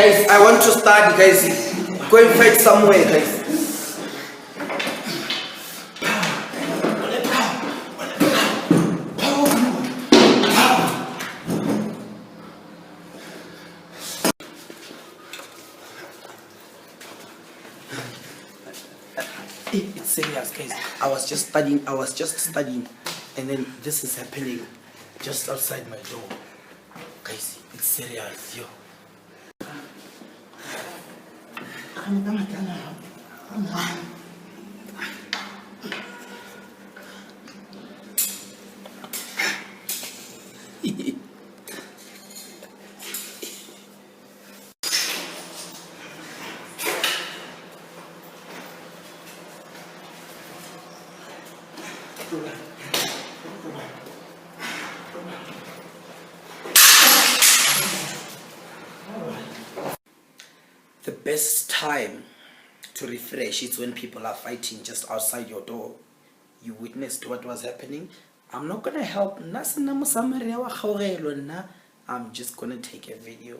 guys, I want to start, guys. Go and fight somewhere, guys. It's serious, guys. I was just studying, and then this is happening just outside my door. Guys, it's serious, yo. The best time to refresh is when people are fighting just outside your door. You witnessed what was happening. I'm not gonna help. I'm just gonna take a video.